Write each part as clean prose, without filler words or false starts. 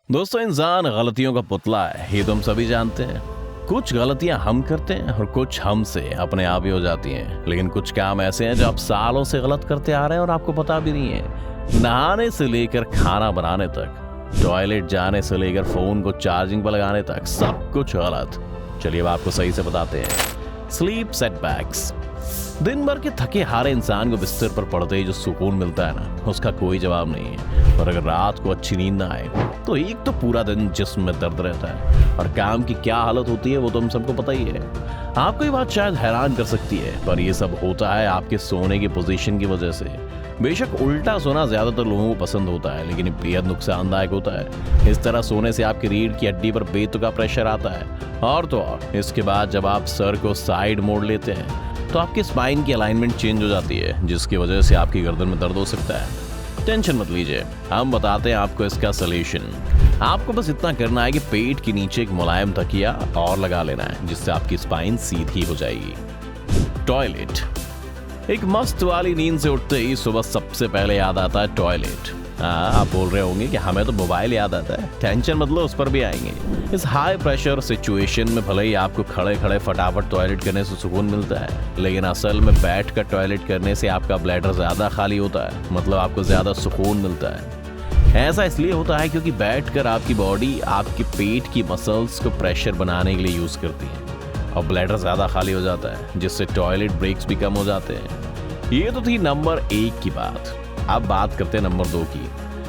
दोस्तों, इंसान गलतियों का पुतला है, ये तो हम सभी जानते हैं। कुछ गलतियां हम करते हैं और कुछ हमसे अपने आप ही हो जाती हैं। लेकिन कुछ काम ऐसे हैं जो आप सालों से गलत करते आ रहे हैं और आपको पता भी नहीं है। नहाने से लेकर खाना बनाने तक, टॉयलेट जाने से लेकर फोन को चार्जिंग पर लगाने तक, सब कुछ गलत। चलिए अब आपको सही से बताते हैं। Sleep setbacks. दिन भर के थके हारे इंसान को बिस्तर पर पड़ते ही जो सुकून मिलता है ना, उसका कोई जवाब नहीं है। और अगर रात को अच्छी नींद ना आए तो एक तो पूरा दिन जिस्म में दर्द रहता है और काम की क्या हालत होती है वो तो हम सबको पता ही है। आपको ये बात शायद हैरान कर सकती है, पर ये सब होता है आपके सोने की पोजीशन की वजह से। बेशक उल्टा सोना ज्यादातर लोगों को पसंद होता है, लेकिन बेहद नुकसानदायक होता है। इस तरह सोने से आपकी रीढ़ की हड्डी पर बेतुका प्रेशर आता है और तो और इसके बाद जब आप सर को साइड मोड़ लेते हैं तो आपकी स्पाइन की अलाइनमेंट चेंज हो जाती है, जिसकी वजह से आपकी गर्दन में दर्द हो सकता है। टेंशन मत लीजिए, हम बताते हैं आपको इसका सलूशन। आपको बस इतना करना है कि पेट के नीचे एक मुलायम तकिया और लगा लेना है, जिससे आपकी स्पाइन सीधी हो जाएगी। टॉयलेट। एक मस्त वाली नींद से उठते ही सुबह सबसे पहले याद आता है टॉयलेट। आप बोल रहे होंगे कि हमें तो मोबाइल याद आता है। टेंशन मत लो, उस पर भी आएंगे। इस हाई प्रेशर सिचुएशन में भले ही आपको खड़े खड़े फटाफट टॉयलेट करने से सुकून मिलता है, लेकिन असल में बैठ कर टॉयलेट करने से आपका ब्लैडर ज्यादा खाली होता है, मतलब आपको ज्यादा सुकून मिलता है। ऐसा इसलिए होता है क्योंकि बैठकर आपकी बॉडी आपके पेट की मसल्स को प्रेशर बनाने के लिए यूज करती है और ब्लैडर ज्यादा खाली हो जाता है, जिससे टॉयलेट ब्रेक्स भी कम हो जाते हैं। ये तो थी नंबर 1 की बात। अब बात करते हैं नंबर 2 की।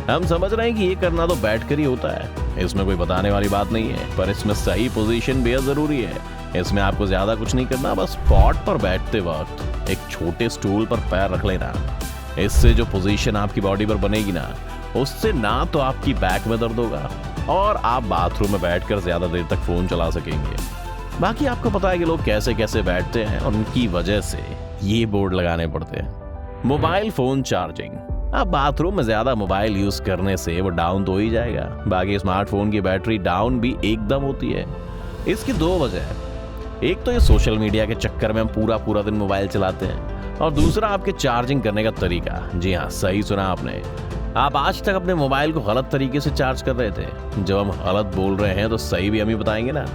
हम समझ रहे हैं कि ये करना तो बैठकर ही होता है, इसमें कोई बताने वाली बात नहीं है, पर इसमें सही पोजीशन बेहद जरूरी है। इसमें आपको ज्यादा कुछ नहीं करना, बस स्पॉट पर बैठते वक्त एक छोटे स्टूल पर पैर रख लेना। इससे जो पोजीशन आपकी बॉडी पर बनेगी ना, उससे ना तो आपकी बैक में दर्द होगा और आप बाथरूम में बैठकर ज्यादा देर तक फोन चला सकेंगे। बाकी आपको पता है कि लोग कैसे कैसे बैठते हैं और उनकी वजह से ये बोर्ड लगाने पड़ते हैं। Mobile phone charging. अब बाथरूम में ज्यादा मोबाइल यूज करने से वो डाउन तो ही जाएगा, बाकी स्मार्टफोन की बैटरी डाउन भी एकदम होती है। इसकी 2 वजह है। एक तो ये सोशल मीडिया के चक्कर में हम पूरा पूरा दिन मोबाइल चलाते हैं, और दूसरा आपके चार्जिंग करने का तरीका। जी हाँ, सही सुना आपने। आप आज तक अपने मोबाइल को गलत तरीके से चार्ज कर रहे थे। जब हम गलत बोल रहे हैं तो सही भी हम ही बताएंगे ना।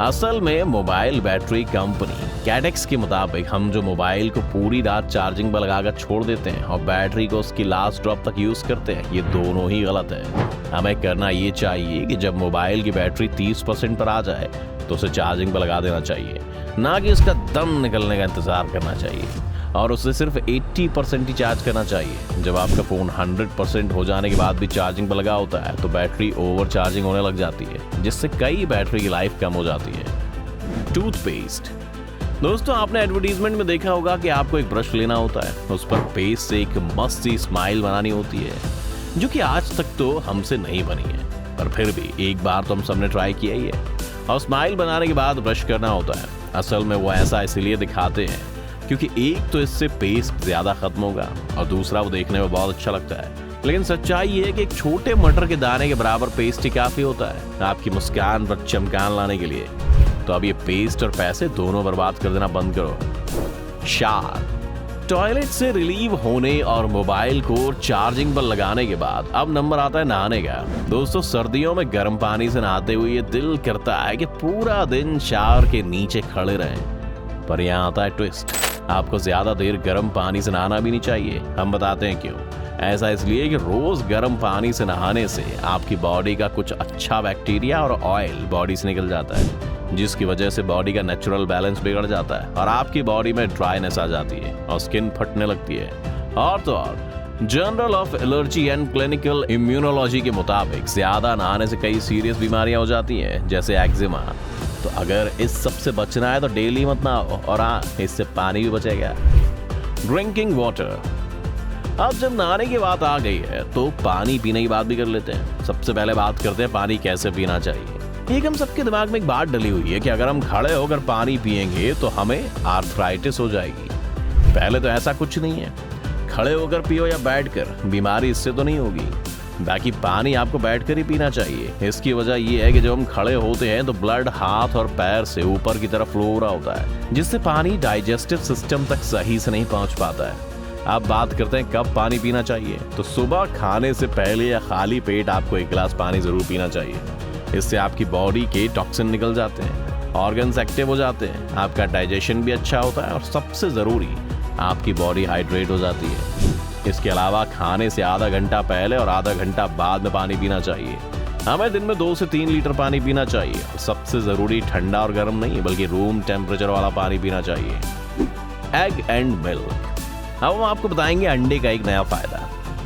असल में मोबाइल बैटरी कंपनी कैडेक्स के मुताबिक हम जो मोबाइल को पूरी रात चार्जिंग पर लगाकर छोड़ देते हैं और बैटरी को उसकी लास्ट ड्रॉप तक यूज करते हैं, ये दोनों ही गलत है। हमें करना ये चाहिए कि जब मोबाइल की बैटरी 30% पर आ जाए तो उसे चार्जिंग पर लगा देना चाहिए, ना कि इसका दम निकलने का इंतजार करना चाहिए। और उसे सिर्फ 80% ही चार्ज करना चाहिए। जब आपका फोन 100% हो जाने के बाद भी चार्जिंग पर लगा होता है तो बैटरी ओवर चार्जिंग होने लग जाती है, जिससे कई बैटरी की लाइफ कम हो जाती है। टूथपेस्ट। दोस्तों, आपने एडवर्टीजमेंट में देखा होगा कि आपको एक ब्रश लेना होता है, उस पर पेस्ट से एक मस्त सी स्माइल बनानी होती है, जो कि आज तक तो हमसे नहीं बनी है, पर फिर भी एक बार तो हम सबने ट्राई किया ही है। और स्माइल बनाने के बाद ब्रश करना होता है। असल में वो ऐसा इसलिए दिखाते हैं क्योंकि एक तो इससे पेस्ट ज्यादा खत्म होगा और दूसरा वो देखने में बहुत अच्छा लगता है। लेकिन सच्चाई ये है कि एक छोटे मटर के दाने के बराबर पेस्ट ही काफी होता है आपकी मुस्कान पर चमकान लाने के लिए। तो अब ये पेस्ट और पैसे दोनों बर्बाद कर देना बंद करो। शावर। टॉयलेट से रिलीव होने और मोबाइल को चार्जिंग पर लगाने के बाद अब नंबर आता है नहाने का। दोस्तों, सर्दियों में गर्म पानी से नहाते हुए ये दिल करता है कि पूरा दिन शावर के नीचे खड़े रहें, पर यहाँ आता है ट्विस्ट। आपको ज्यादा देर गर्म पानी से नहाना भी नहीं चाहिए। हम बताते हैं क्यों। ऐसा इसलिए कि रोज गर्म पानी से नहाने से आपकी बॉडी का कुछ अच्छा बैक्टीरिया और ऑयल बॉडी से निकल जाता है, जिसकी वजह से बॉडी का नेचुरल बैलेंस बिगड़ जाता है और आपकी बॉडी में ड्राइनेस आ जाती है और स्किन फटने लगती है। और तो और journal of allergy and clinical immunology के मुताबिक ज्यादा नहाने से कई सीरियस बीमारियां हो जाती हैं, जैसे एक्जिमा। तो अगर इस सब से बचना है तो डेली मत नहाओ, और हाँ, इससे पानी भी बचेगा। Drinking water. अब जब नहाने की बात आ गई है तो पानी पीने की बात भी कर लेते हैं। सबसे पहले बात करते हैं पानी कैसे पीना चाहिए। एक हम सबके दिमाग में एक बात डली हुई है कि अगर हम खड़े होकर पानी पिएंगे तो हमें आर्थराइटिस हो जाएगी। पहले तो ऐसा कुछ नहीं है। खड़े होकर पियो या बैठकर, बीमारी इससे तो नहीं होगी। बाकी पानी आपको बैठकर ही पीना चाहिए। इसकी वजह यह है कि जब हम खड़े होते हैं तो ब्लड हाथ और पैर से ऊपर की तरफ फ्लो हो रहा होता है, जिससे पानी डाइजेस्टिव सिस्टम तक सही से नहीं पहुंच पाता है। अब बात करते हैं कब पानी पीना चाहिए। तो सुबह खाने से पहले या खाली पेट आपको 1 गिलास पानी जरूर पीना चाहिए। इससे आपकी बॉडी के टॉक्सिन निकल जाते हैं, ऑर्गन्स एक्टिव हो जाते हैं, आपका डाइजेशन भी अच्छा होता है और सबसे ज़रूरी आपकी बॉडी हाइड्रेट हो जाती है। इसके अलावा खाने से आधा घंटा पहले और आधा घंटा बाद में पानी पीना चाहिए। हमें दिन में 2 से 3 लीटर पानी पीना चाहिए। सबसे ज़रूरी ठंडा और गर्म नहीं बल्कि रूम टेम्परेचर वाला पानी पीना चाहिए। Egg and milk. अब हम आपको बताएंगे अंडे का एक नया फायदा।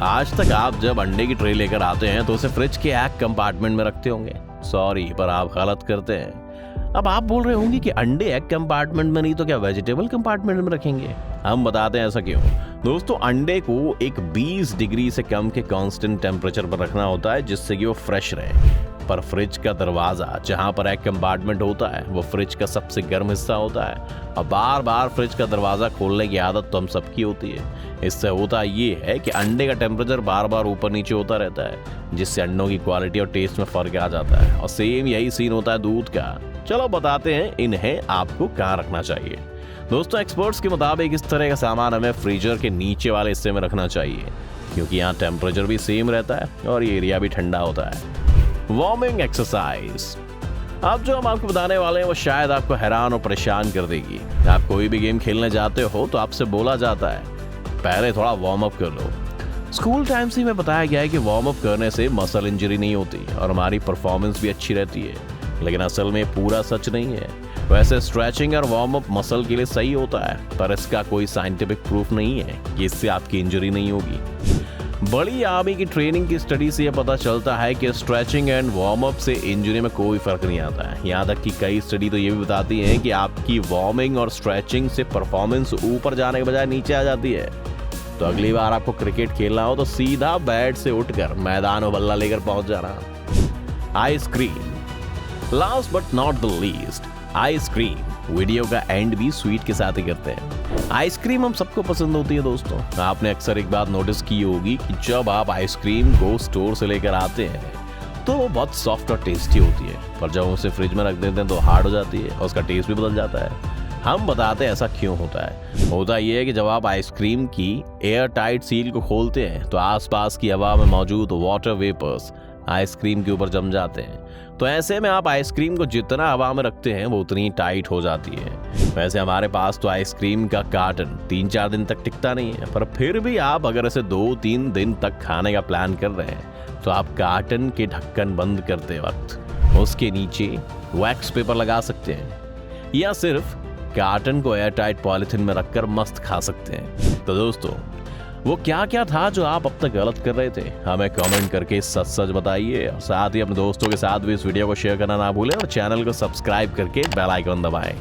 आज तक आप जब अंडे की ट्रे लेकर आते हैं तो उसे फ्रिज के एग कंपार्टमेंट में रखते होंगे। सॉरी, पर आप गलत करते हैं। अब आप बोल रहे होंगे कि अंडे एग कंपार्टमेंट में नहीं तो क्या वेजिटेबल कंपार्टमेंट में रखेंगे? हम बताते हैं ऐसा क्यों। दोस्तों, अंडे को एक 20 डिग्री से कम के कांस्टेंट टेम्परेचर पर रखना होता है जिससे कि वो फ्रेश रहे। पर फ्रिज का दरवाजा जहां पर एग कंपार्टमेंट होता है वो फ्रिज का सबसे गर्म हिस्सा होता है और बार बार फ्रिज का दरवाजा खोलने की आदत तो हम सबकी होती है। इससे होता ये है कि अंडे का टेम्परेचर बार बार ऊपर नीचे होता रहता है जिससे अंडों की क्वालिटी और टेस्ट में फर्क आ जाता है। और सेम यही सीन होता है दूध का। चलो बताते हैं इन्हें आपको कहाँ रखना चाहिए। दोस्तों, एक्सपर्ट्स के मुताबिक इस तरह का सामान हमें फ्रीजर के नीचे वाले हिस्से में रखना चाहिए क्योंकि यहाँ टेम्परेचर भी सेम रहता है और ये एरिया भी ठंडा होता है। Warming exercise. अब जो हम आपको बताने वाले हैं वो शायद आपको हैरान और परेशान कर देगी। आप कोई भी गेम खेलने जाते हो तो आपसे बोला जाता है पहले थोड़ा वार्म अप कर लो। स्कूल टाइम से हमें बताया गया है कि वार्म अप करने से मसल इंजरी नहीं होती और हमारी परफॉर्मेंस भी अच्छी रहती है, लेकिन असल में पूरा सच नहीं है। वैसे स्ट्रेचिंग और वार्म अप मसल के लिए सही होता है पर इसका कोई साइंटिफिक प्रूफ नहीं है कि इससे आपकी इंजरी नहीं होगी। बड़ी आर्मी की ट्रेनिंग की स्टडी से यह पता चलता है कि स्ट्रेचिंग एंड वार्म अप से इंजरी में कोई फर्क नहीं आता है। यहाँ तक कि कई स्टडी तो ये भी बताती हैं कि आपकी वार्मिंग और स्ट्रेचिंग से परफॉर्मेंस ऊपर जाने के बजाय नीचे आ जाती है। तो अगली बार आपको क्रिकेट खेलना हो तो सीधा बैट से उठकर मैदान में बल्ला लेकर पहुंच जाना। Ice cream. Last but not the least, ice cream. Video का एंड भी स्वीट के साथ ही करते हैं। आइसक्रीम हम सबको पसंद होती है दोस्तों। आपने अक्सर एक बात नोटिस की होगी कि जब आप आइसक्रीम को स्टोर से लेकर आते हैं तो वो बहुत सॉफ्ट और टेस्टी होती है, पर जब उसे फ्रिज में रख देते हैं तो हार्ड हो जाती है और उसका टेस्ट भी बदल जाता है। हम बताते हैं ऐसा क्यों होता है। होता यह है कि जब आप आइसक्रीम की एयर टाइट सील को खोलते हैं तो आसपास की हवा में मौजूद वाटर वेपर्स आइसक्रीम के ऊपर जम जाते हैं। तो ऐसे में आप आइसक्रीम को जितना हवा में रखते हैं वो उतनी टाइट हो जाती है। वैसे हमारे पास तो आइसक्रीम का कार्टन 3-4 दिन तक टिकता नहीं है, पर फिर भी आप अगर इसे 2-3 दिन तक खाने का प्लान कर रहे हैं तो आप कार्टन के ढक्कन बंद करते वक्त उसके नीचे वैक्स पेपर लगा सकते हैं या सिर्फ कार्टन को एयर टाइट पॉलिथीन में रखकर मस्त खा सकते हैं। तो दोस्तों, वो क्या क्या था जो आप अब तक गलत कर रहे थे? हमें कमेंट करके सच सच बताइए और साथ ही अपने दोस्तों के साथ भी इस वीडियो को शेयर करना ना भूलें और चैनल को सब्सक्राइब करके बेल आइकन दबाएं।